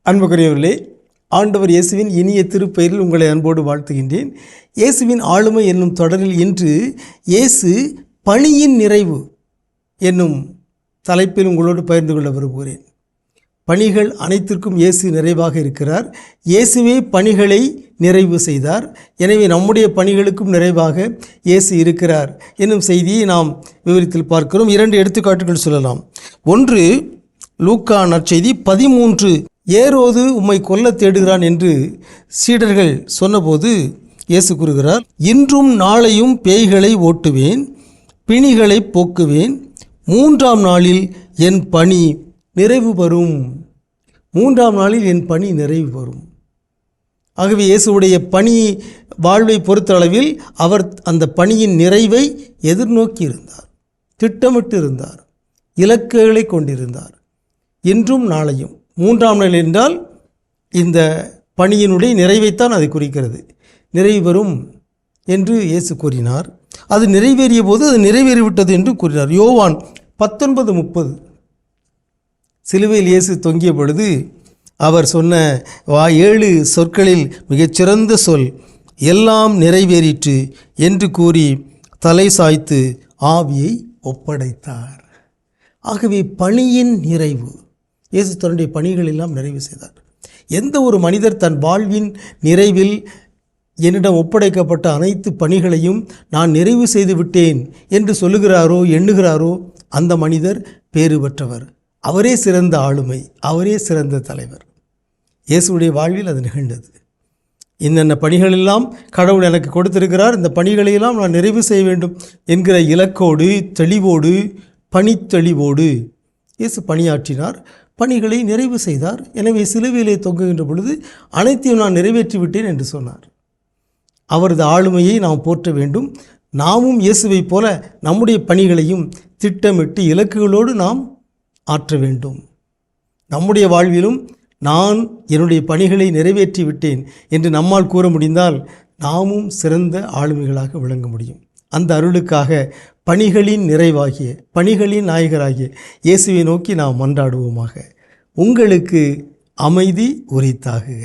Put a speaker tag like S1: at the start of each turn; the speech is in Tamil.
S1: அன்புக்குரியவர்களே, ஆண்டவர் இயேசுவின் இனிய திருப்பெயரில் உங்களை அன்போடு வாழ்த்துகின்றேன். இயேசுவின் ஆளுமை என்னும் தொடரில் இன்று இயேசு பணியின் நிறைவு என்னும் தலைப்பில் உங்களோடு பகிர்ந்து கொள்ள விரும்புகிறேன். பணிகள் அனைத்திற்கும் இயேசு நிறைவாக இருக்கிறார். இயேசுவே பணிகளை நிறைவு செய்தார். எனவே நம்முடைய பணிகளுக்கும் நிறைவாக இயேசு இருக்கிறார் என்னும் செய்தியை நாம் விவரித்தில் பார்க்கிறோம். 2 எடுத்துக்காட்டுகள் சொல்லலாம். ஒன்று, லூக்கா நற்செய்தி 13. ஏரோது உம்மை கொல்ல தேடுகிறான் என்று சீடர்கள் சொன்னபோது இயேசு கூறுகிறார், இன்றும் நாளையும் பேய்களை ஓட்டுவேன், பிணிகளை போக்குவேன், 3ஆம் நாளில் என் பணி நிறைவு பெறும். 3ஆம் நாளில் என் பணி நிறைவு பெறும். ஆகவே இயேசுடைய பணி வாழ்வை பொறுத்தளவில் அவர் அந்த பணியின் நிறைவை எதிர்நோக்கி இருந்தார், திட்டமிட்டு இருந்தார், இலக்குகளை கொண்டிருந்தார். இன்றும் நாளையும் 3ஆம் நாள் என்றால் இந்த பணியினுடைய நிறைவைத்தான் அது குறிக்கிறது. நிறைவு பெறும் என்று இயேசு கூறினார். அது நிறைவேறிய போது அது நிறைவேறிவிட்டது என்று கூறினார். யோவான் 19:30 சிலுவையில் இயேசு தொங்கிய பொழுது அவர் சொன்ன 7 சொற்களில் மிகச்சிறந்த சொல், எல்லாம் நிறைவேறிற்று என்று கூறி தலை சாய்த்து ஆவியை ஒப்படைத்தார். ஆகவே பணியின் நிறைவு, இயேசு தன்னுடைய பணிகள் எல்லாம் நிறைவு செய்தார். எந்த ஒரு மனிதர் தன் வாழ்வின் நிறைவில் என்னிடம் ஒப்படைக்கப்பட்ட அனைத்து பணிகளையும் நான் நிறைவு செய்து விட்டேன் என்று சொல்லுகிறாரோ எண்ணுகிறாரோ அந்த மனிதர் பேறு பெற்றவர். அவரே சிறந்த ஆளுமை, அவரே சிறந்த தலைவர். இயேசுடைய வாழ்வில் அது நிகழ்ந்தது. இன்னென்ன பணிகளெல்லாம் கடவுள் எனக்கு கொடுத்திருக்கிறார், இந்த பணிகளையெல்லாம் நான் நிறைவு செய்ய வேண்டும் என்கிற இலக்கோடு, தெளிவோடு, பணித்தெளிவோடு இயேசு பணியாற்றினார், பணிகளை நிறைவு செய்தார். எனவே சிலுவையிலே தொங்குகின்ற பொழுது அனைத்தையும் நான் நிறைவேற்றி விட்டேன் என்று சொன்னார். அவரது ஆளுமையை நாம் போற்ற வேண்டும். நாமும் இயேசுவை போல நம்முடைய பணிகளையும் திட்டமிட்டு இலக்குகளோடு நாம் ஆற்ற வேண்டும். நம்முடைய வாழ்விலும் நான் என்னுடைய பணிகளை நிறைவேற்றி விட்டேன் என்று நம்மால் கூற முடிந்தால் நாமும் சிறந்த ஆளுமைகளாக விளங்க முடியும். அந்த அருளுக்காக பணிகளின் நிறைவாகிய, பணிகளின் நாயகராகிய இயேசுவை நோக்கி நாம் மன்றாடுவோமாக. உங்களுக்கு அமைதி உரித்தாகுக.